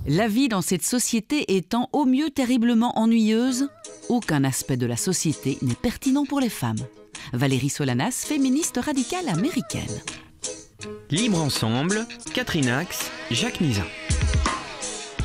La vie dans cette société étant au mieux terriblement ennuyeuse, aucun aspect de la société n'est pertinent pour les femmes. Valérie Solanas, féministe radicale américaine. Libre ensemble, Catherine Ax, Jacques Nizan.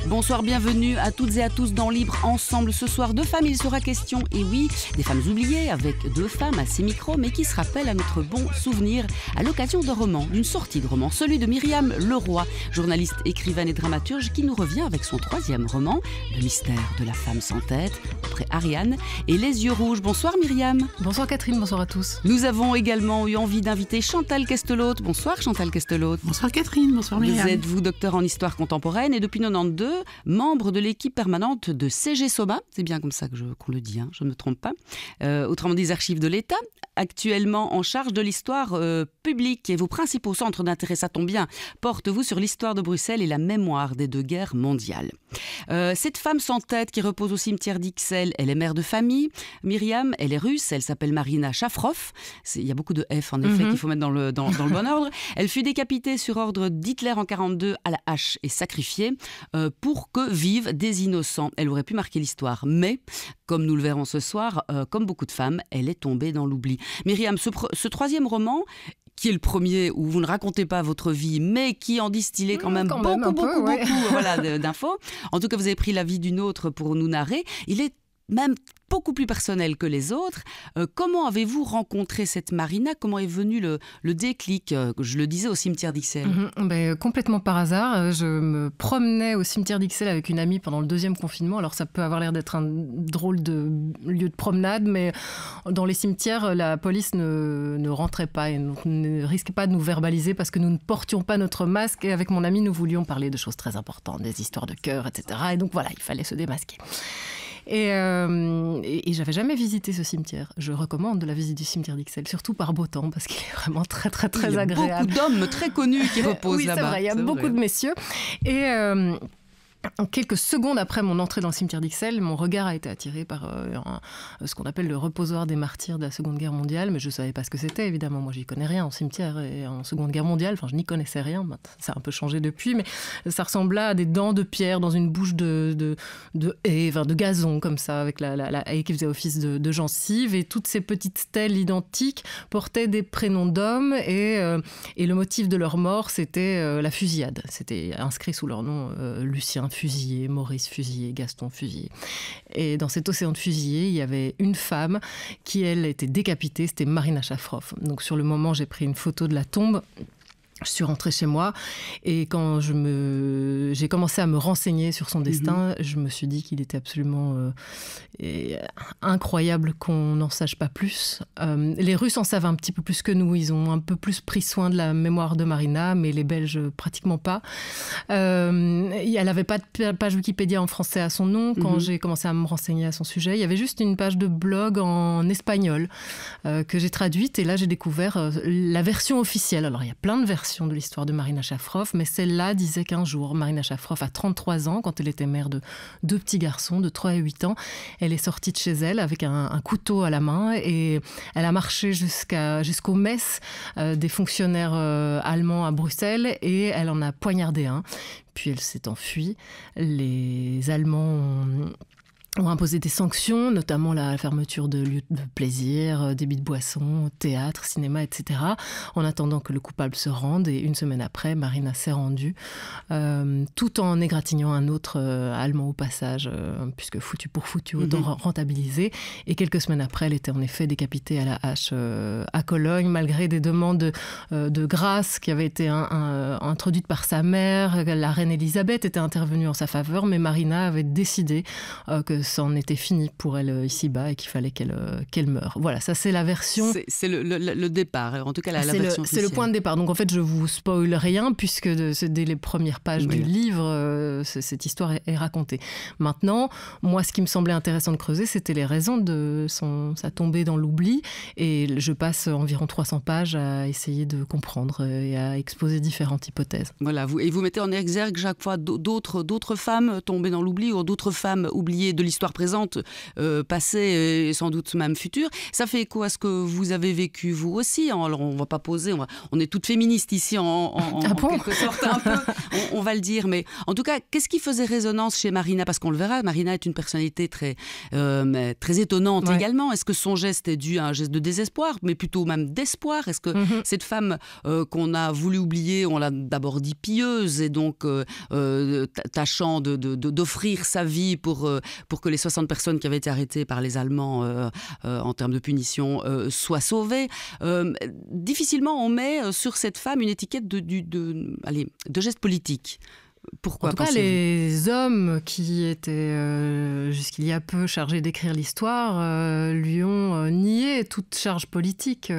Bonsoir, bienvenue à toutes et à tous dans Libre Ensemble. Ce soir, de femmes, il sera question, et oui, des femmes oubliées, avec deux femmes assez micro, mais qui se rappellent à notre bon souvenir à l'occasion d'un roman, d'une sortie de roman, celui de Myriam Leroy, journaliste, écrivaine et dramaturge, qui nous revient avec son troisième roman, Le mystère de la femme sans tête, après Ariane et Les yeux rouges. Bonsoir Myriam. Bonsoir Catherine, bonsoir à tous. Nous avons également eu envie d'inviter Chantal Kestelot. Bonsoir Chantal Kestelot. Bonsoir Catherine, bonsoir Myriam. Vous êtes, vous, docteur en histoire contemporaine et depuis 92, membre de l'équipe permanente de CG Soma, c'est bien comme ça qu'on le dit, hein, je ne me trompe pas, autrement dit des archives de l'État, actuellement en charge de l'histoire publique. Et vos principaux centres d'intérêt, ça tombe bien, portent-vous sur l'histoire de Bruxelles et la mémoire des deux guerres mondiales. Cette femme sans tête qui repose au cimetière d'Ixelles, elle est mère de famille. Myriam, elle est russe, elle s'appelle Marina Shafrov. Il y a beaucoup de F en effet qu'il faut mettre dans le bon ordre. Elle fut décapitée sur ordre d'Hitler en 1942 à la hache et sacrifiée pour que vivent des innocents. Elle aurait pu marquer l'histoire, mais comme nous le verrons ce soir, comme beaucoup de femmes, elle est tombée dans l'oubli. Myriam, ce troisième roman, qui est le premier où vous ne racontez pas votre vie, mais qui en distille quand même beaucoup voilà, d'infos. En tout cas, vous avez pris la vie d'une autre pour nous narrer. Il est même beaucoup plus personnel que les autres. Comment avez-vous rencontré cette Marina ? Comment est venu le déclic, je le disais, au cimetière d'Ixelles ? Complètement par hasard. Je me promenais au cimetière d'Ixelles avec une amie pendant le deuxième confinement. Alors ça peut avoir l'air d'être un drôle de lieu de promenade, mais dans les cimetières, la police ne rentrait pas et ne risquait pas de nous verbaliser parce que nous ne portions pas notre masque. Et avec mon amie, nous voulions parler de choses très importantes, des histoires de cœur, etc. Et donc voilà, il fallait se démasquer. Et j'avais jamais visité ce cimetière. Je recommande la visite du cimetière d'Ixelles, surtout par beau temps, parce qu'il est vraiment très, très, très agréable. Il y a beaucoup d'hommes très connus qui reposent là-bas. Oui, c'est vrai, il y a beaucoup de messieurs. Et quelques secondes après mon entrée dans le cimetière d'Ixelles, mon regard a été attiré par ce qu'on appelle le reposoir des martyrs de la Seconde Guerre mondiale, mais je ne savais pas ce que c'était, évidemment. Moi, j'y connais rien en cimetière et en Seconde Guerre mondiale. Enfin, je n'y connaissais rien. Ça a un peu changé depuis, mais ça ressemblait à des dents de pierre dans une bouche de gazon, comme ça, avec la haie qui faisait office de gencive. Et toutes ces petites stèles identiques portaient des prénoms d'hommes et le motif de leur mort, c'était la fusillade. C'était inscrit sous leur nom Lucien Fusillé, Maurice Fusillé, Gaston Fusillé. Et dans cet océan de fusillés, il y avait une femme qui, elle, était décapitée, c'était Marina Shafrov. Donc sur le moment, j'ai pris une photo de la tombe. Je suis rentrée chez moi et quand j'ai commencé à me renseigner sur son destin, je me suis dit qu'il était absolument incroyable qu'on n'en sache pas plus. Les Russes en savent un petit peu plus que nous. Ils ont un peu plus pris soin de la mémoire de Marina, mais les Belges, pratiquement pas. Elle n'avait pas de page Wikipédia en français à son nom. Quand j'ai commencé à me renseigner à son sujet, il y avait juste une page de blog en espagnol que j'ai traduite. Et là, j'ai découvert la version officielle. Alors, il y a plein de versions de l'histoire de Marina Shafrov, mais celle-là disait qu'un jour, Marina Shafrov a 33 ans, quand elle était mère de deux petits garçons de 3 et 8 ans. Elle est sortie de chez elle avec un couteau à la main et elle a marché jusqu'aux messes des fonctionnaires allemands à Bruxelles et elle en a poignardé un. Puis elle s'est enfuie. Les Allemands ont imposé des sanctions, notamment la fermeture de lieux de plaisir, débit de boissons, théâtre, cinéma, etc., en attendant que le coupable se rende. Et une semaine après, Marina s'est rendue, tout en égratignant un autre Allemand au passage, puisque foutu pour foutu, autant rentabiliser. Et quelques semaines après, elle était en effet décapitée à la hache à Cologne, malgré des demandes de grâce qui avaient été introduites par sa mère. La reine Elisabeth était intervenue en sa faveur, mais Marina avait décidé que c'en était fini pour elle ici-bas et qu'il fallait qu'elle meure. Voilà, ça c'est la version... C'est le départ, en tout cas la version officielle. C'est le point de départ. Donc en fait, je vous spoil rien puisque dès les premières pages du livre, cette histoire est racontée. Maintenant, moi, ce qui me semblait intéressant de creuser, c'était les raisons de sa tombée dans l'oubli. Et je passe environ 300 pages à essayer de comprendre et à exposer différentes hypothèses. Voilà, vous mettez en exergue chaque fois d'autres femmes tombées dans l'oubli ou d'autres femmes oubliées de l'histoire présente, passée et sans doute même future. Ça fait écho à ce que vous avez vécu vous aussi. Alors on va pas poser, on est toutes féministes ici en quelque sorte un peu. on va le dire. Mais en tout cas, qu'est-ce qui faisait résonance chez Marina? Parce qu'on le verra, Marina est une personnalité très étonnante également. Est-ce que son geste est dû à un geste de désespoir, mais plutôt même d'espoir? Est-ce que cette femme qu'on a voulu oublier, on l'a d'abord dit pieuse, et donc tâchant d'offrir sa vie pour que les 60 personnes qui avaient été arrêtées par les Allemands en termes de punition soient sauvées. Difficilement on met sur cette femme une étiquette de geste politique. Pourquoi? En tout cas, les hommes qui étaient jusqu'il y a peu chargés d'écrire l'histoire lui ont nié toute charge politique.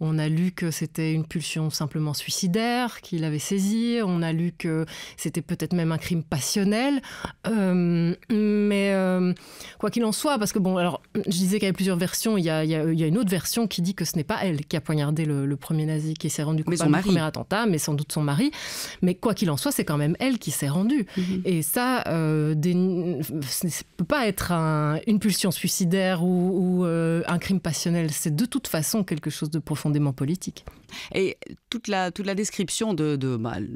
On a lu que c'était une pulsion simplement suicidaire qu'il avait saisie. On a lu que c'était peut-être même un crime passionnel. Mais quoi qu'il en soit, parce que alors, je disais qu'il y avait plusieurs versions. Il y a une autre version qui dit que ce n'est pas elle qui a poignardé le premier nazi qui s'est rendu coupable du premier attentat, mais sans doute son mari. Mais quoi qu'il en soit, c'est quand même elle qui s'est rendue. Et ça, ce ne peut pas être une pulsion suicidaire ou un crime passionnel. C'est de toute façon quelque chose de profondément politique. Et toute la description de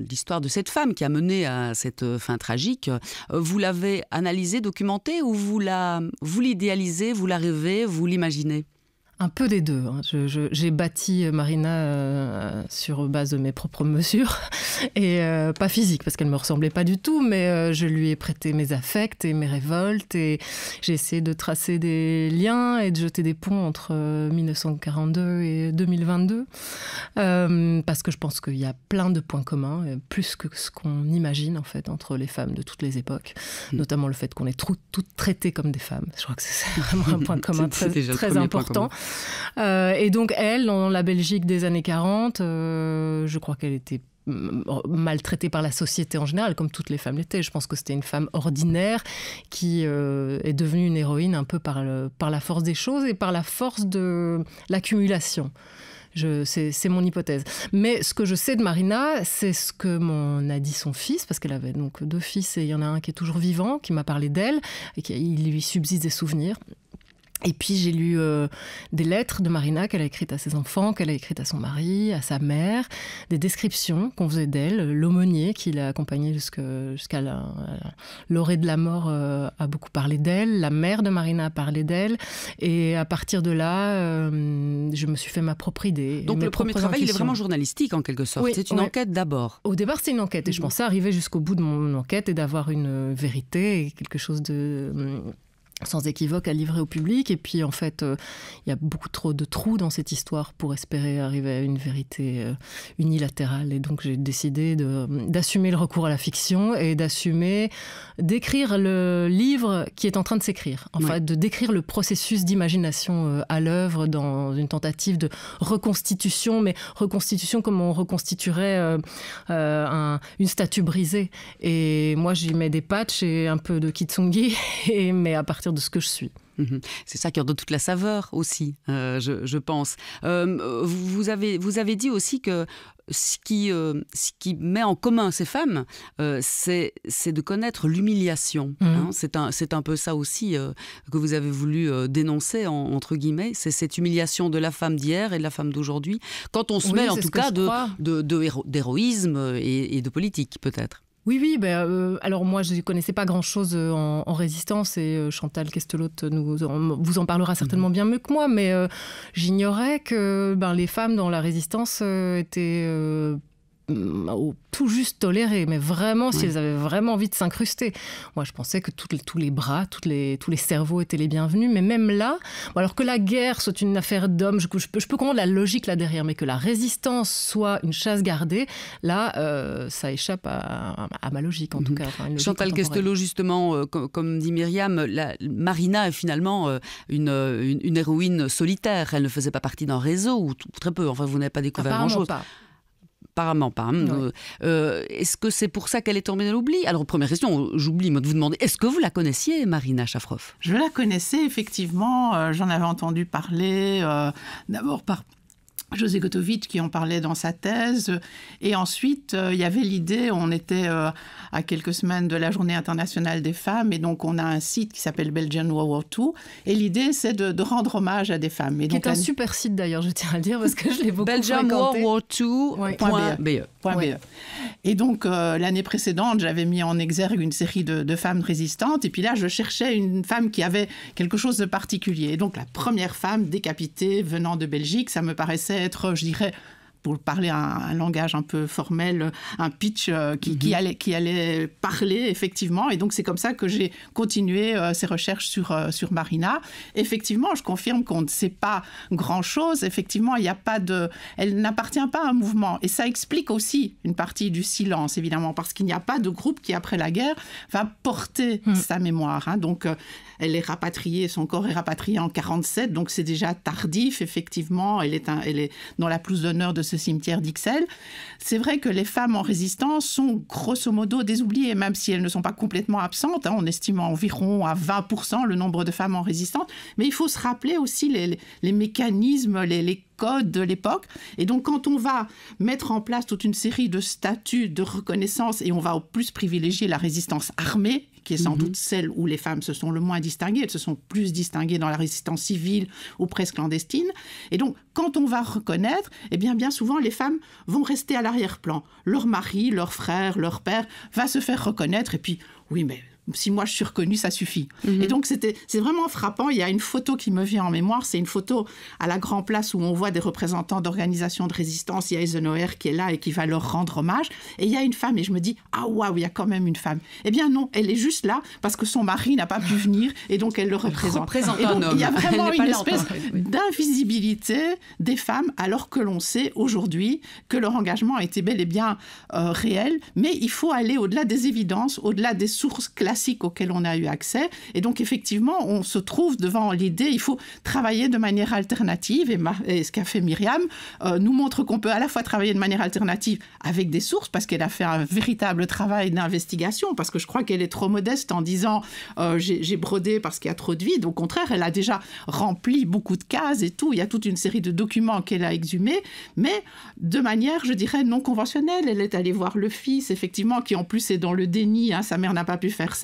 l'histoire de cette femme qui a mené à cette fin tragique, vous l'avez analysée, documentée, ou vous l'idéalisez, vous la rêvez, vous l'imaginez? Un peu des deux. J'ai bâti Marina sur base de mes propres mesures, et pas physique, parce qu'elle ne me ressemblait pas du tout, mais je lui ai prêté mes affects et mes révoltes, et j'ai essayé de tracer des liens et de jeter des ponts entre 1942 et 2022, parce que je pense qu'il y a plein de points communs, plus que ce qu'on imagine en fait, entre les femmes de toutes les époques, notamment le fait qu'on est toutes traitées comme des femmes. Je crois que c'est vraiment un point commun très important. Et donc elle, dans la Belgique des années 40, je crois qu'elle était maltraitée par la société en général, comme toutes les femmes l'étaient. Je pense que c'était une femme ordinaire qui est devenue une héroïne un peu par la force des choses et par la force de l'accumulation. C'est mon hypothèse. Mais ce que je sais de Marina, c'est ce que m'en a dit son fils, parce qu'elle avait donc 2 fils et il y en a un qui est toujours vivant, qui m'a parlé d'elle, et il lui subsiste des souvenirs. Et puis j'ai lu des lettres de Marina qu'elle a écrites à ses enfants, qu'elle a écrites à son mari, à sa mère, des descriptions qu'on faisait d'elle. L'aumônier qui l'a accompagnée jusqu'à l'orée de la mort a beaucoup parlé d'elle. La mère de Marina a parlé d'elle. Et à partir de là, je me suis fait ma propre idée. Donc le premier travail, il est vraiment journalistique en quelque sorte. Oui, c'est une enquête d'abord. Au départ, c'est une enquête. Et je pensais arriver jusqu'au bout de mon enquête et d'avoir une vérité et quelque chose de sans équivoque à livrer au public. Et puis en fait, il y a beaucoup trop de trous dans cette histoire pour espérer arriver à une vérité unilatérale. Et donc j'ai décidé d'assumer le recours à la fiction et d'écrire le livre qui est en train de s'écrire. En fait, de décrire le processus d'imagination à l'œuvre dans une tentative de reconstitution, mais reconstitution comme on reconstituerait une statue brisée. Et moi, j'y mets des patchs et un peu de kitsungi, mais à partir de ce que je suis. C'est ça qui en donne toute la saveur aussi, je pense. Vous avez dit aussi que ce qui met en commun ces femmes, c'est de connaître l'humiliation. Hein. C'est un peu ça aussi que vous avez voulu dénoncer, entre guillemets. C'est cette humiliation de la femme d'hier et de la femme d'aujourd'hui, quand on se mêle en tout cas d'héroïsme et de politique peut-être. Oui, alors moi je ne connaissais pas grand-chose en résistance et Chantal Questelot vous en parlera certainement bien mieux que moi, mais j'ignorais que les femmes dans la résistance étaient tout juste tolérées, mais vraiment si elles avaient vraiment envie de s'incruster. Moi je pensais que tous les bras, tous les cerveaux étaient les bienvenus, mais même là, alors que la guerre soit une affaire d'hommes, je peux comprendre la logique là derrière, mais que la résistance soit une chasse gardée, là ça échappe à ma logique en tout cas. Enfin, Chantal Questelot, justement, comme dit Myriam, Marina est finalement une héroïne solitaire. Elle ne faisait pas partie d'un réseau, ou très peu, enfin vous n'avez pas découvert grand-chose. Apparemment pas. Oui. Est-ce que c'est pour ça qu'elle est tombée dans l'oubli? Alors, première question, j'oublie de vous demander, est-ce que vous la connaissiez, Marina Shafrof? Je la connaissais, effectivement. J'en avais entendu parler, d'abord par José Gotovitch qui en parlait dans sa thèse. Et ensuite, il y avait l'idée, on était à quelques semaines de la Journée internationale des femmes, et donc on a un site qui s'appelle Belgian World War II, et l'idée c'est de rendre hommage à des femmes. Et qui donc, est un super site d'ailleurs, je tiens à le dire, parce que je l'ai beaucoup fréquenté. belgianworldwar2.be. Et donc l'année précédente, j'avais mis en exergue une série de femmes résistantes, et puis là je cherchais une femme qui avait quelque chose de particulier. Et donc la première femme décapitée venant de Belgique, ça me paraissait être, je dirais, pour parler un langage un peu formel, un pitch qui allait parler, effectivement. Et donc, c'est comme ça que j'ai continué ces recherches sur Marina. Effectivement, je confirme qu'on ne sait pas grand-chose. Effectivement, elle n'appartient pas à un mouvement. Et ça explique aussi une partie du silence, évidemment, parce qu'il n'y a pas de groupe qui, après la guerre, va porter sa mémoire. Hein. Donc, elle est rapatriée, son corps est rapatrié en 1947, donc c'est déjà tardif, effectivement. Elle est dans la pelouse d'honneur de ce cimetière d'Ixelles. C'est vrai que les femmes en résistance sont grosso modo des oubliées, même si elles ne sont pas complètement absentes. Hein, on estime environ à 20% le nombre de femmes en résistance. Mais il faut se rappeler aussi les mécanismes, les codes de l'époque. Et donc, quand on va mettre en place toute une série de statuts de reconnaissance, et on va au plus privilégier la résistance armée, qui est sans doute celle où les femmes se sont le moins distinguées. Elles se sont plus distinguées dans la résistance civile ou presque clandestine. Et donc, quand on va reconnaître, eh bien souvent, les femmes vont rester à l'arrière-plan. Leur mari, leur frère, leur père va se faire reconnaître. Et puis, oui, mais si moi je suis reconnue, ça suffit. Et donc c'est vraiment frappant. Il y a une photo qui me vient en mémoire, c'est une photo à la Grand Place où on voit des représentants d'organisations de résistance. Il y a Eisenhower qui est là et qui va leur rendre hommage. Et il y a une femme et je me dis, ah waouh, il y a quand même une femme. Eh bien non, elle est juste là parce que son mari n'a pas pu venir et donc elle le représente. Et donc il y a vraiment une espèce d'invisibilité des femmes alors que l'on sait aujourd'hui que leur engagement a été bel et bien réel. Mais il faut aller au-delà des évidences, au-delà des sources classiques auxquelles on a eu accès. Et donc, effectivement, on se trouve devant l'idée, il faut travailler de manière alternative. Et ce qu'a fait Myriam nous montre qu'on peut à la fois travailler de manière alternative avec des sources, parce qu'elle a fait un véritable travail d'investigation, parce que je crois qu'elle est trop modeste en disant j'ai brodé parce qu'il y a trop de vide. Au contraire, elle a déjà rempli beaucoup de cases et tout. Il y a toute une série de documents qu'elle a exhumés, mais de manière, je dirais, non conventionnelle. Elle est allée voir le fils, effectivement, qui en plus est dans le déni. Hein, sa mère n'a pas pu faire ça.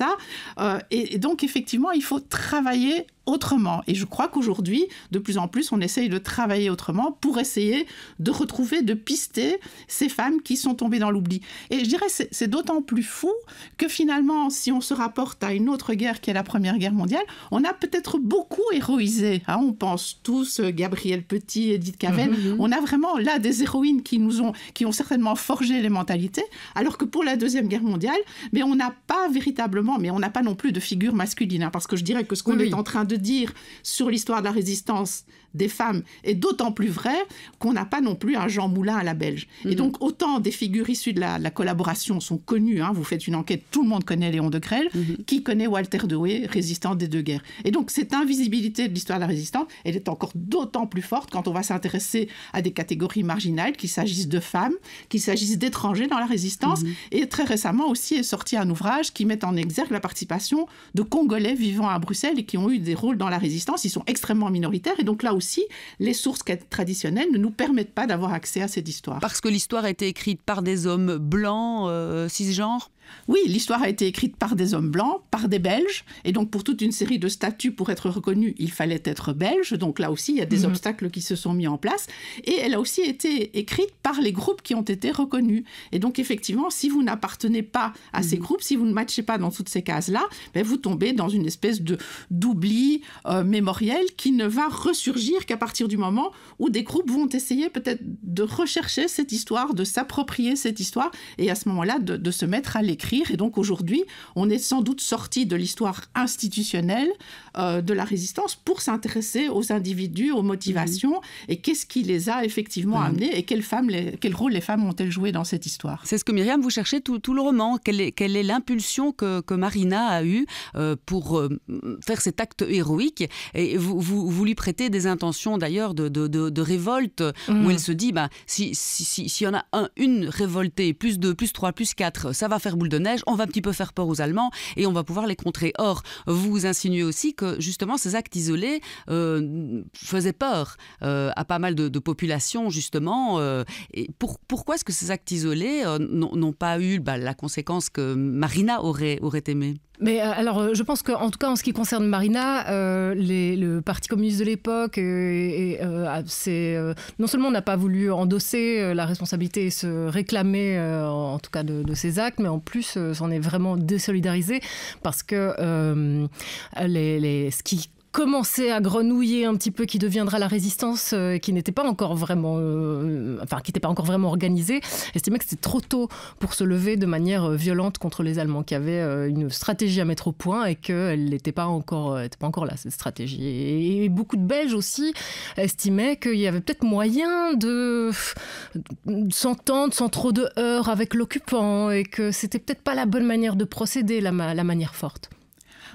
Et donc, effectivement, il faut travailler autrement. Et je crois qu'aujourd'hui, de plus en plus, on essaye de travailler autrement pour essayer de retrouver, de pister ces femmes qui sont tombées dans l'oubli. Et je dirais c'est d'autant plus fou que finalement, si on se rapporte à une autre guerre qui est la Première Guerre mondiale, on a peut-être beaucoup héroïsé. Hein, on pense tous Gabrielle Petit, Edith Cavell. On a vraiment là des héroïnes qui ont certainement forgé les mentalités, alors que pour la Deuxième Guerre mondiale, mais on n'a pas véritablement, mais on n'a pas non plus de figure masculine. Hein, parce que je dirais que ce qu'on est en train de dire sur l'histoire de la résistance des femmes est d'autant plus vrai qu'on n'a pas non plus un Jean Moulin à la belge. Et donc, autant des figures issues de la collaboration sont connues. Hein, vous faites une enquête, tout le monde connaît Léon de Grelle. Qui connaît Walter Dewey, résistant des deux guerres. Et donc, cette invisibilité de l'histoire de la résistance, elle est encore d'autant plus forte quand on va s'intéresser à des catégories marginales, qu'il s'agisse de femmes, qu'il s'agisse d'étrangers dans la résistance. Et très récemment aussi est sorti un ouvrage qui met en exergue la participation de Congolais vivant à Bruxelles et qui ont eu des rôles dans la résistance. Ils sont extrêmement minoritaires. Et donc là aussi, les sources traditionnelles ne nous permettent pas d'avoir accès à cette histoire. Parce que l'histoire a été écrite par des hommes blancs, cisgenres ? Oui, l'histoire a été écrite par des hommes blancs, par des Belges. Et donc, pour toute une série de statuts, pour être reconnu, il fallait être belge. Donc là aussi, il y a des obstacles qui se sont mis en place. Et elle a aussi été écrite par les groupes qui ont été reconnus. Et donc, effectivement, si vous n'appartenez pas à ces groupes, si vous ne matchez pas dans toutes ces cases-là, ben, vous tombez dans une espèce d'oubli mémoriel qui ne va ressurgir qu'à partir du moment où des groupes vont essayer peut-être de rechercher cette histoire, de s'approprier cette histoire, et à ce moment-là, de se mettre à l'écrire. Et donc aujourd'hui, on est sans doute sorti de l'histoire institutionnelle de la résistance pour s'intéresser aux individus, aux motivations, et qu'est-ce qui les a effectivement amenés, et quel rôle les femmes ont-elles joué dans cette histoire. C'est ce que Myriam, vous cherchez tout le roman. Quelle est l'impulsion que Marina a eue pour faire cet acte héroïque. Et vous lui prêtez des intentions d'ailleurs de révolte, où elle se dit, s'il y en a une révoltée, plus 2, plus 3, plus 4, ça va faire boule de neige, on va un petit peu faire peur aux Allemands et on va pouvoir les contrer. Or, vous insinuez aussi que justement ces actes isolés faisaient peur à pas mal de populations, justement. Et pourquoi est-ce que ces actes isolés n'ont pas eu la conséquence que Marina aurait aimé ? Mais alors, je pense qu'en tout cas, en ce qui concerne Marina, le Parti communiste de l'époque, non seulement n'a pas voulu endosser la responsabilité et se réclamer, en tout cas, de ses actes, mais en plus, s'en est vraiment désolidarisé parce que ce qui commençait à grenouiller un petit peu, qui deviendra la résistance, qui n'était pas encore vraiment, qui n'était pas encore vraiment organisée, estimait que c'était trop tôt pour se lever de manière violente contre les Allemands, qui avaient une stratégie à mettre au point et qu'elle n'était pas encore là, cette stratégie. Et beaucoup de Belges aussi estimaient qu'il y avait peut-être moyen de s'entendre sans trop de heurts avec l'occupant et que c'était peut-être pas la bonne manière de procéder, la manière forte.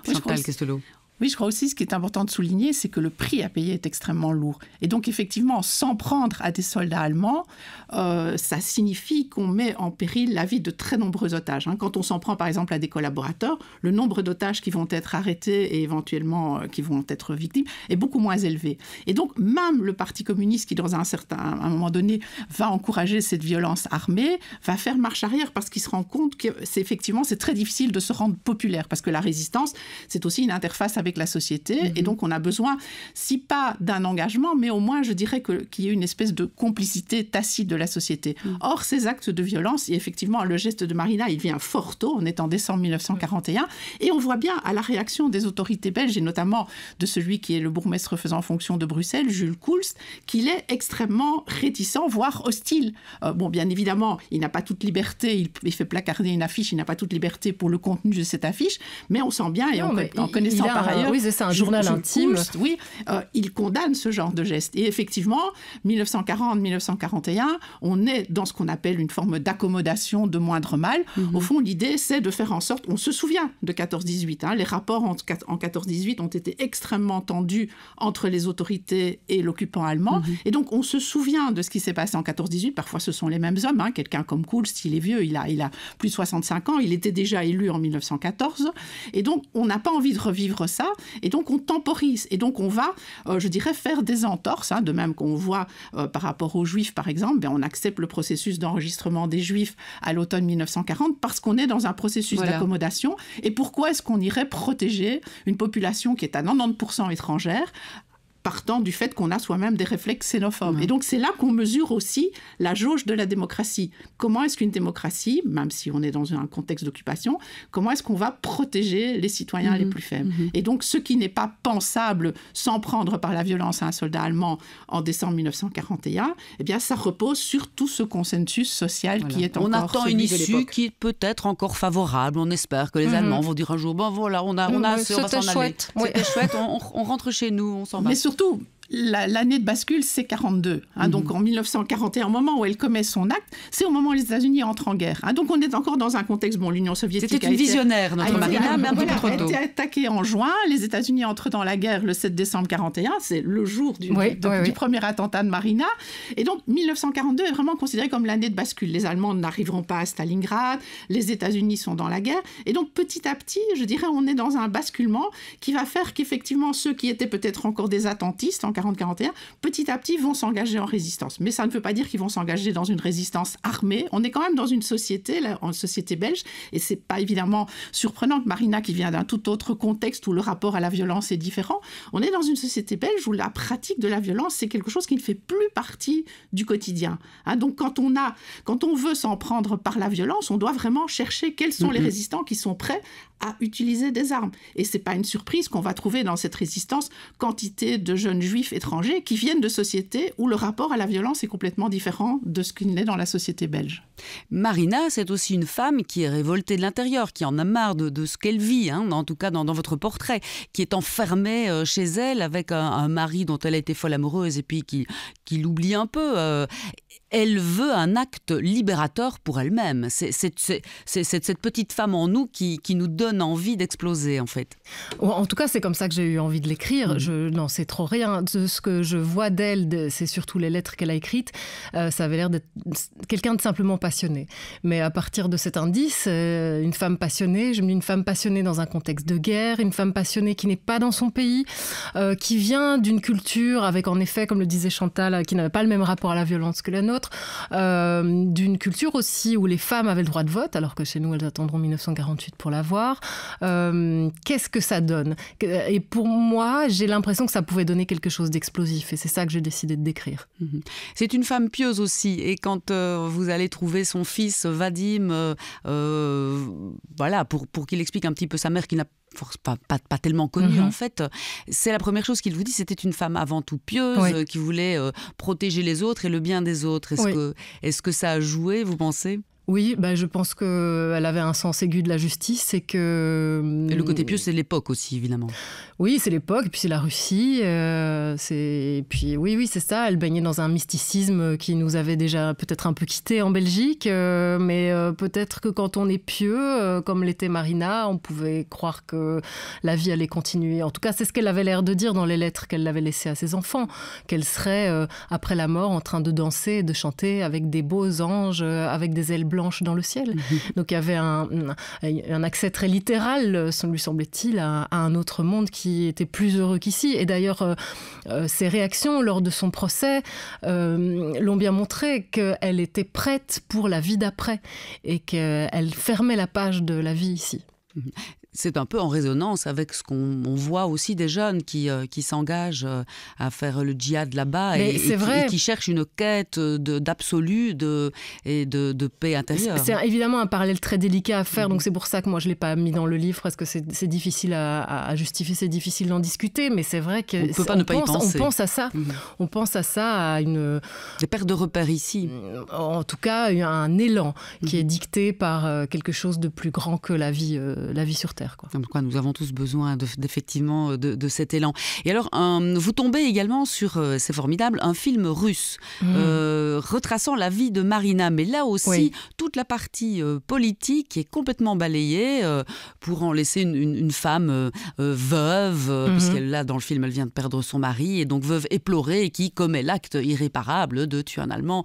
Chantal Castelot. Oui, je crois aussi, ce qui est important de souligner, c'est que le prix à payer est extrêmement lourd. Et donc, effectivement, s'en prendre à des soldats allemands, ça signifie qu'on met en péril la vie de très nombreux otages. Quand on s'en prend, par exemple, à des collaborateurs, le nombre d'otages qui vont être arrêtés et éventuellement qui vont être victimes est beaucoup moins élevé. Et donc, même le Parti communiste, qui, dans à un moment donné, va encourager cette violence armée, va faire marche arrière parce qu'il se rend compte que c'est très difficile de se rendre populaire. Parce que la résistance, c'est aussi une interface avec la société, et donc on a besoin, si pas d'un engagement, mais au moins, je dirais qu'il y ait une espèce de complicité tacite de la société. Or, ces actes de violence, et effectivement, le geste de Marina, il vient fort tôt, on est en décembre 1941, et on voit bien à la réaction des autorités belges, et notamment de celui qui est le bourgmestre faisant fonction de Bruxelles, Jules Koolst, qu'il est extrêmement réticent, voire hostile. Bien évidemment, il n'a pas toute liberté, il fait placarder une affiche, il n'a pas toute liberté pour le contenu de cette affiche, mais on sent bien, et en connaissant par ailleurs... Oui, c'est un journal intime. Il condamne ce genre de geste. Et effectivement, 1940-1941, on est dans ce qu'on appelle une forme d'accommodation de moindre mal. Au fond, l'idée, c'est de faire en sorte... On se souvient de 14-18. Les rapports en 14-18 ont été extrêmement tendus entre les autorités et l'occupant allemand. Et donc, on se souvient de ce qui s'est passé en 14-18. Parfois, ce sont les mêmes hommes. Quelqu'un comme Koolst, il est vieux, il a plus de 65 ans. Il était déjà élu en 1914. Et donc, on n'a pas envie de revivre ça. Et donc, on temporise. Et donc, on va, je dirais, faire des entorses. De même qu'on voit par rapport aux Juifs, par exemple, on accepte le processus d'enregistrement des Juifs à l'automne 1940 parce qu'on est dans un processus d'accommodation. Et pourquoi est-ce qu'on irait protéger une population qui est à 90% étrangère, partant du fait qu'on a soi-même des réflexes xénophobes. Et donc, c'est là qu'on mesure aussi la jauge de la démocratie. Comment est-ce qu'une démocratie, même si on est dans un contexte d'occupation, comment est-ce qu'on va protéger les citoyens les plus faibles? Et donc, ce qui n'est pas pensable s'en prendre par la violence à un soldat allemand en décembre 1941, eh bien, ça repose sur tout ce consensus social qui est encore celui de l'époque. On attend une issue qui est peut-être encore favorable. On espère que les Allemands vont dire un jour, on a assez, on va s'en aller. C'était chouette, on rentre chez nous, on s'en va. Mais surtout, l'année de bascule, c'est 42. Donc en 1941, au moment où elle commet son acte, c'est au moment où les États-Unis entrent en guerre. Donc on est encore dans un contexte, l'Union soviétique c'était une visionnaire, notre Marina, mais un peu trop tôt. Elle a été attaquée en juin, les États-Unis entrent dans la guerre le 7 décembre 41, c'est le jour du premier attentat de Marina. Et donc 1942 est vraiment considéré comme l'année de bascule. Les Allemands n'arriveront pas à Stalingrad, les États-Unis sont dans la guerre. Et donc petit à petit, je dirais, on est dans un basculement qui va faire qu'effectivement ceux qui étaient peut-être encore des attentistes en 40-41, petit à petit vont s'engager en résistance. Mais ça ne veut pas dire qu'ils vont s'engager dans une résistance armée. On est quand même dans une société, une société belge, et c'est pas évidemment surprenant que Marina, qui vient d'un tout autre contexte où le rapport à la violence est différent, on est dans une société belge où la pratique de la violence, c'est quelque chose qui ne fait plus partie du quotidien. Donc quand on veut s'en prendre par la violence, on doit vraiment chercher quels sont les résistants qui sont prêts à utiliser des armes. Et c'est pas une surprise qu'on va trouver dans cette résistance quantité de jeunes juifs étrangers qui viennent de sociétés où le rapport à la violence est complètement différent de ce qu'il est dans la société belge. Marina, c'est aussi une femme qui est révoltée de l'intérieur, qui en a marre de ce qu'elle vit, en tout cas dans votre portrait, qui est enfermée chez elle avec un mari dont elle a été folle amoureuse et puis qui l'oublie un peu. elle veut un acte libérateur pour elle-même. C'est cette petite femme en nous qui nous donne envie d'exploser, en fait. En tout cas, c'est comme ça que j'ai eu envie de l'écrire. Non, c'est trop rien. De ce que je vois d'elle, c'est surtout les lettres qu'elle a écrites, ça avait l'air d'être quelqu'un de simplement passionné. Mais à partir de cet indice, une femme passionnée, je me dis une femme passionnée dans un contexte de guerre, une femme passionnée qui n'est pas dans son pays, qui vient d'une culture avec, en effet, comme le disait Chantal, qui n'avait pas le même rapport à la violence que la nôtre, d'une culture aussi où les femmes avaient le droit de vote, alors que chez nous, elles attendront 1948 pour l'avoir. Qu'est-ce que ça donne ? Et pour moi, j'ai l'impression que ça pouvait donner quelque chose d'explosif, et c'est ça que j'ai décidé de décrire. C'est une femme pieuse aussi, et quand vous allez trouver son fils Vadim, voilà, pour qu'il explique un petit peu sa mère qui n'a pas tellement connue en fait, c'est la première chose qu'il vous dit, c'était une femme avant tout pieuse, qui voulait protéger les autres et le bien des autres. Est-ce que ça a joué, vous pensez ? Oui, je pense qu'elle avait un sens aigu de la justice et que... Et le côté pieux, c'est l'époque aussi, évidemment. Oui, c'est l'époque, et puis c'est la Russie. Et puis oui, c'est ça. Elle baignait dans un mysticisme qui nous avait déjà peut-être un peu quittés en Belgique, mais peut-être que quand on est pieux, comme l'était Marina, on pouvait croire que la vie allait continuer. En tout cas, c'est ce qu'elle avait l'air de dire dans les lettres qu'elle avait laissées à ses enfants, qu'elle serait, après la mort, en train de danser et de chanter avec des beaux anges, avec des ailes blanche dans le ciel. Donc il y avait un accès très littéral, lui semblait-il, à un autre monde qui était plus heureux qu'ici. Et d'ailleurs, ses réactions lors de son procès l'ont bien montré qu'elle était prête pour la vie d'après et qu'elle fermait la page de la vie ici. C'est un peu en résonance avec ce qu'on voit aussi des jeunes qui s'engagent à faire le djihad là-bas et qui cherchent une quête d'absolu et de paix intérieure. C'est évidemment un parallèle très délicat à faire, donc c'est pour ça que moi je ne l'ai pas mis dans le livre, parce que c'est difficile à justifier, c'est difficile d'en discuter, mais c'est vrai qu'on ne peut pas ne pas y penser. On pense à ça. On pense à ça, à une... Des pertes de repères ici. En tout cas, un élan qui est dicté par quelque chose de plus grand que la vie sur Terre. Comme quoi nous avons tous besoin effectivement de cet élan. Et alors, vous tombez également sur, c'est formidable, un film russe retraçant la vie de Marina. Mais là aussi, toute la partie politique est complètement balayée pour en laisser une femme veuve, puisqu'elle, là, dans le film, elle vient de perdre son mari, et donc veuve éplorée, et qui commet l'acte irréparable de tuer un Allemand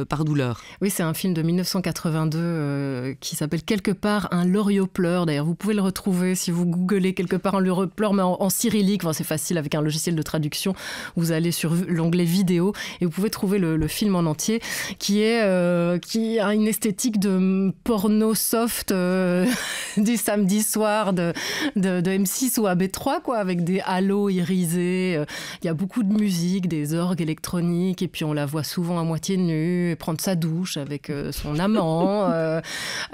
par douleur. Oui, c'est un film de 1982 qui s'appelle Quelque part un Loriot pleure. D'ailleurs, vous pouvez le retrouver si vous googlez Quelque part un Loriot pleure, mais en cyrillique. Enfin, c'est facile avec un logiciel de traduction. Vous allez sur l'onglet vidéo et vous pouvez trouver le film en entier qui a une esthétique de porno soft du samedi soir de M6 ou AB3, quoi, avec des halos irisés. Il y a beaucoup de musique, des orgues électroniques, et puis on la voit souvent à moitié nue prendre sa douche avec son amant.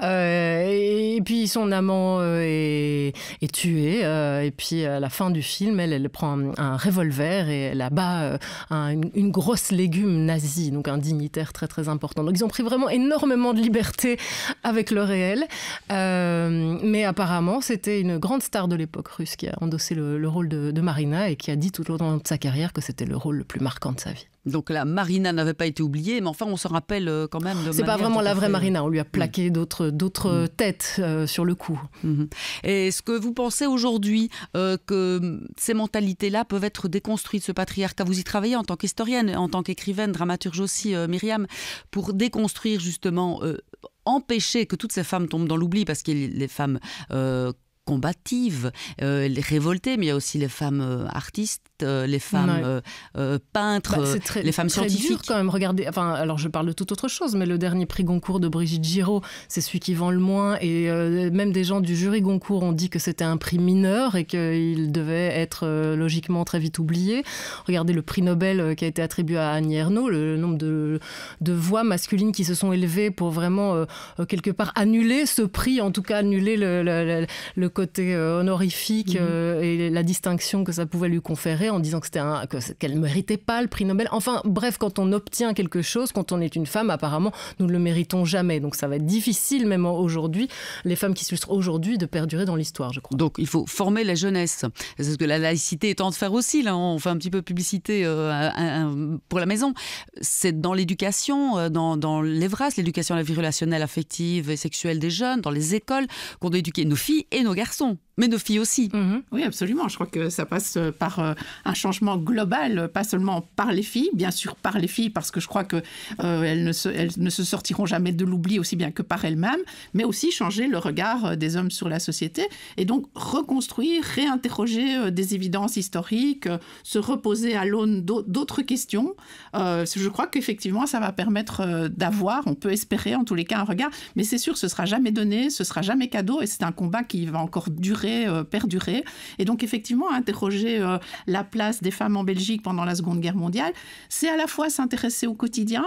Et puis son amant est tuée. Et puis à la fin du film, elle prend un revolver et elle abat une grosse légume nazie, donc un dignitaire très très important. Donc ils ont pris vraiment énormément de liberté avec le réel. Mais apparemment, c'était une grande star de l'époque russe qui a endossé le rôle de Marina et qui a dit tout au long de sa carrière que c'était le rôle le plus marquant de sa vie. Donc la Marina n'avait pas été oubliée, mais enfin on se rappelle quand même de... C'est pas vraiment la vraie Marina, on lui a plaqué d'autres têtes sur le coup. Est-ce que vous pensez aujourd'hui que ces mentalités-là peuvent être déconstruites, ce patriarcat? Vous y travaillez en tant qu'historienne, en tant qu'écrivaine, dramaturge aussi, Myriam, pour déconstruire justement, empêcher que toutes ces femmes tombent dans l'oubli, parce qu'il y a les femmes... combatives, les révoltées, mais il y a aussi les femmes artistes, les femmes peintres, les femmes scientifiques. C'est dur quand même, regardez, alors je parle de toute autre chose, mais le dernier prix Goncourt de Brigitte Giraud, c'est celui qui vend le moins, et même des gens du jury Goncourt ont dit que c'était un prix mineur et qu'il devait être logiquement très vite oublié. Regardez le prix Nobel qui a été attribué à Annie Ernaux, le nombre de voix masculines qui se sont élevées pour vraiment quelque part annuler ce prix, en tout cas annuler le côté honorifique et la distinction que ça pouvait lui conférer en disant qu'elle ne méritait pas le prix Nobel. Enfin, bref, quand on obtient quelque chose, quand on est une femme, apparemment, nous ne le méritons jamais. Donc ça va être difficile, même aujourd'hui, les femmes qui s'illustrent aujourd'hui, de perdurer dans l'histoire, je crois. Donc il faut former la jeunesse. C'est ce que la laïcité est en train de faire aussi. Là, on fait un petit peu publicité pour la maison. C'est dans l'éducation, dans l'EVRAS, l'éducation à la vie relationnelle, affective et sexuelle des jeunes, dans les écoles, qu'on doit éduquer nos filles et nos garçons. Mais nos filles aussi. Oui, absolument. Je crois que ça passe par un changement global, pas seulement par les filles, bien sûr par les filles, parce que je crois qu'elles ne se sortiront jamais de l'oubli aussi bien que par elles-mêmes, mais aussi changer le regard des hommes sur la société et donc reconstruire, réinterroger des évidences historiques, se reposer à l'aune d'autres questions. Je crois qu'effectivement, ça va permettre d'avoir, on peut espérer en tous les cas un regard, mais c'est sûr, ce ne sera jamais donné, ce ne sera jamais cadeau et c'est un combat qui va encore perdurer. Et donc, effectivement, interroger la place des femmes en Belgique pendant la Seconde Guerre mondiale, c'est à la fois s'intéresser au quotidien,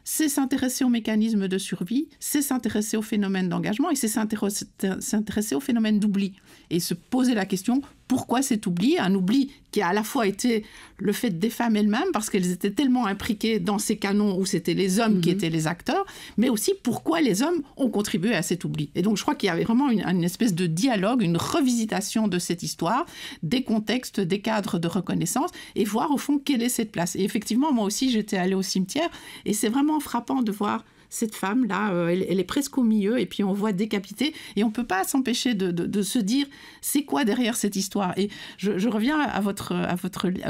c'est s'intéresser aux mécanismes de survie, c'est s'intéresser aux phénomènes d'engagement et c'est s'intéresser aux phénomènes d'oubli. Et se poser la question, pourquoi cet oubli ? Un oubli qui a à la fois été le fait des femmes elles-mêmes, parce qu'elles étaient tellement imbriquées dans ces canons où c'était les hommes qui étaient les acteurs, mais aussi pourquoi les hommes ont contribué à cet oubli. Et donc je crois qu'il y avait vraiment une espèce de dialogue, une revisitation de cette histoire, des contextes, des cadres de reconnaissance, et voir au fond quelle est cette place. Et effectivement, moi aussi, j'étais allée au cimetière, et c'est vraiment frappant de voir cette femme-là, elle est presque au milieu, et puis on voit décapitée, et on ne peut pas s'empêcher de se dire, c'est quoi derrière cette histoire ? Et je reviens à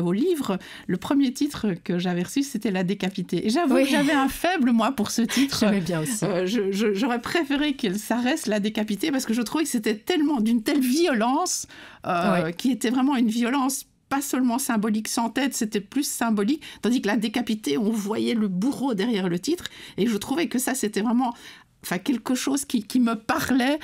vos livres. Le premier titre que j'avais reçu, c'était La décapitée. Et j'avoue que j'avais un faible, moi, pour ce titre. J'aimais bien aussi. J'aurais préféré que ça reste La décapitée, parce que je trouvais que c'était tellement d'une telle violence, qui était vraiment une violence pas seulement symbolique sans tête, c'était plus symbolique, tandis que La décapitée, on voyait le bourreau derrière le titre, et je trouvais que ça, c'était vraiment quelque chose qui me parlait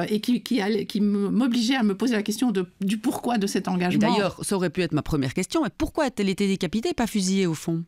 et qui m'obligeait à me poser la question du pourquoi de cet engagement. Et d'ailleurs, ça aurait pu être ma première question, mais pourquoi a-t-elle été décapitée et pas fusillée au fond ?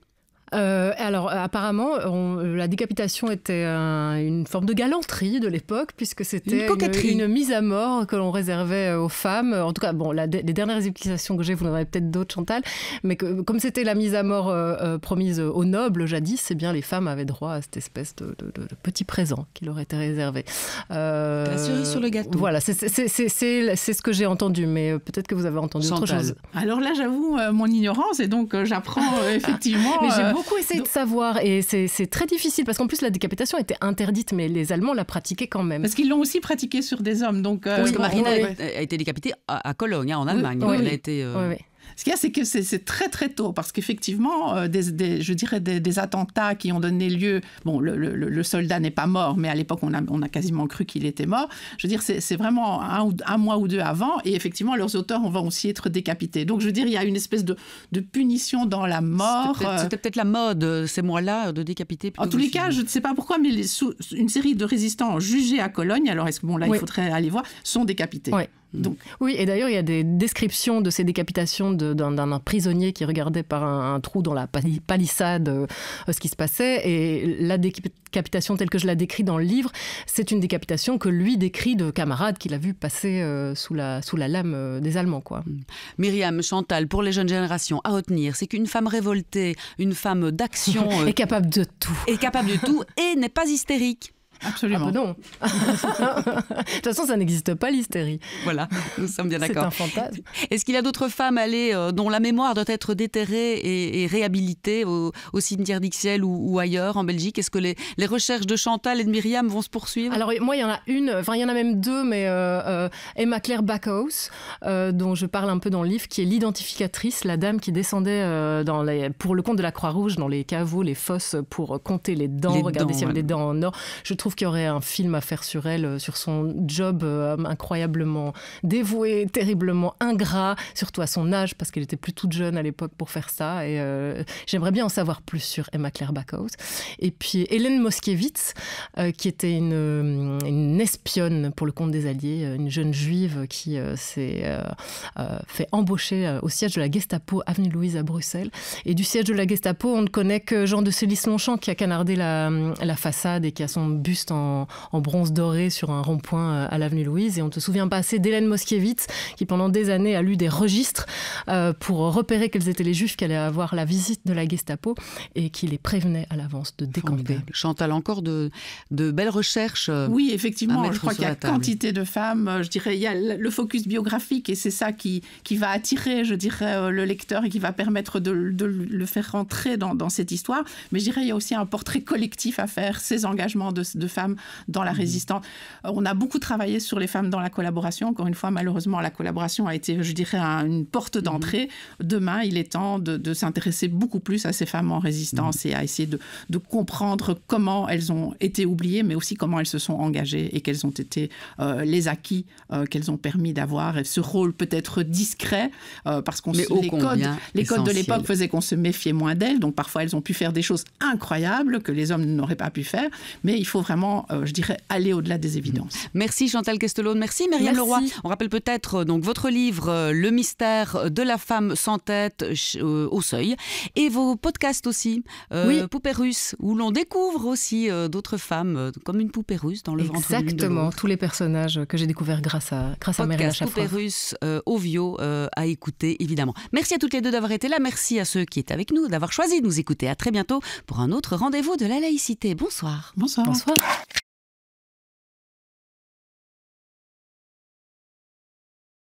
Alors apparemment, la décapitation était une forme de galanterie de l'époque, puisque c'était une mise à mort que l'on réservait aux femmes. En tout cas, bon, les dernières explications que j'ai, vous en avez peut-être d'autres, Chantal, mais comme c'était la mise à mort promise aux nobles jadis, eh bien les femmes avaient droit à cette espèce de petit présent qui leur était réservé. La cerise sur le gâteau. Voilà, c'est ce que j'ai entendu, mais peut-être que vous avez entendu autre chose. Alors là, j'avoue mon ignorance, et donc j'apprends effectivement... Mais j'ai beaucoup essayé de savoir, et c'est très difficile, parce qu'en plus la décapitation était interdite, mais les Allemands la pratiquaient quand même. Parce qu'ils l'ont aussi pratiquée sur des hommes. Donc, parce que Marina a été décapitée à Cologne, en Allemagne. Elle a été... Ce qu'il y a, c'est que c'est très très tôt, parce qu'effectivement, je dirais des attentats qui ont donné lieu... Bon, le soldat n'est pas mort, mais à l'époque, on a quasiment cru qu'il était mort. Je veux dire, c'est vraiment un mois ou deux avant, et effectivement, leurs auteurs vont aussi être décapités. Donc, je veux dire, il y a une espèce de punition dans la mort. C'était peut-être la mode, ces mois-là, de décapiter. En tous les cas, je ne sais pas pourquoi, mais une série de résistants jugés à Cologne, alors est-ce que, bon, là, il faudrait aller voir, sont décapités. Oui. Donc. Oui, et d'ailleurs, il y a des descriptions de ces décapitations d'un prisonnier qui regardait par un trou dans la palissade ce qui se passait. Et la décapitation telle que je la décris dans le livre, c'est une décapitation que lui décrit de camarades qu'il a vu passer sous la lame des Allemands, quoi. Myriam, Chantal, pour les jeunes générations, à retenir, c'est qu'une femme révoltée, une femme d'action... est capable de tout. Est capable de tout et n'est pas hystérique. Absolument. Ah ben non. De toute façon, ça n'existe pas, l'hystérie. Voilà, nous sommes bien d'accord. C'est un fantasme. Est-ce qu'il y a d'autres femmes dont la mémoire doit être déterrée et réhabilitée au cimetière d'Ixelles ou ailleurs en Belgique ? Est-ce que les recherches de Chantal et de Myriam vont se poursuivre ? Alors moi, il y en a il y en a même deux, mais Emma-Claire Backhaus, dont je parle un peu dans le livre, qui est l'identificatrice, la dame qui descendait pour le compte de la Croix-Rouge dans les caveaux, les fosses, pour compter les dents, regarder s'il y avait des dents en or. Je trouve qu'il y aurait un film à faire sur elle, sur son job incroyablement dévoué, terriblement ingrat, surtout à son âge, parce qu'elle était plus toute jeune à l'époque pour faire ça. Et j'aimerais bien en savoir plus sur Emma-Claire Backhaus. Et puis Hélène Moskiewicz, qui était une espionne pour le compte des Alliés, une jeune juive qui s'est fait embaucher au siège de la Gestapo, avenue Louise à Bruxelles. Et du siège de la Gestapo, on ne connaît que Jean de Célis-Longchamp, qui a canardé la façade et qui a son buste buste en bronze doré sur un rond-point à l'avenue Louise. Et on ne se souvient pas assez d'Hélène Moskiewicz, qui pendant des années a lu des registres pour repérer quels étaient les juifs qui allaient avoir la visite de la Gestapo et qui les prévenait à l'avance de décamper. Formidable. Chantal, encore de belles recherches. Oui, effectivement, je crois qu'il y a quantité de femmes. Je dirais, il y a le focus biographique et c'est ça qui va attirer, je dirais, le lecteur et qui va permettre de le faire rentrer dans cette histoire. Mais je dirais, il y a aussi un portrait collectif à faire, ces engagements de femmes dans la résistance. On a beaucoup travaillé sur les femmes dans la collaboration. Encore une fois, malheureusement, la collaboration a été, je dirais, une porte d'entrée. Demain, il est temps de s'intéresser beaucoup plus à ces femmes en résistance et à essayer de comprendre comment elles ont été oubliées, mais aussi comment elles se sont engagées et quels ont été les acquis qu'elles ont permis d'avoir. Et ce rôle peut-être discret, parce que les codes de l'époque faisaient qu'on se méfiait moins d'elles. Donc parfois, elles ont pu faire des choses incroyables que les hommes n'auraient pas pu faire. Mais il faut vraiment, je dirais, aller au-delà des évidences. Merci Chantal Questelone. Merci Myriam Leroy. On rappelle peut-être donc votre livre Le mystère de la femme sans tête au Seuil et vos podcasts aussi, Poupée russe, où l'on découvre aussi d'autres femmes comme une poupée russe dans le ventre de l'une de l'autre. Exactement, tous les personnages que j'ai découverts grâce à Myriam Schaffrath. Poupée russe, Ovio, à écouter évidemment. Merci à toutes les deux d'avoir été là. Merci à ceux qui étaient avec nous, d'avoir choisi de nous écouter. À très bientôt pour un autre rendez-vous de la laïcité. Bonsoir. Bonsoir. Bonsoir.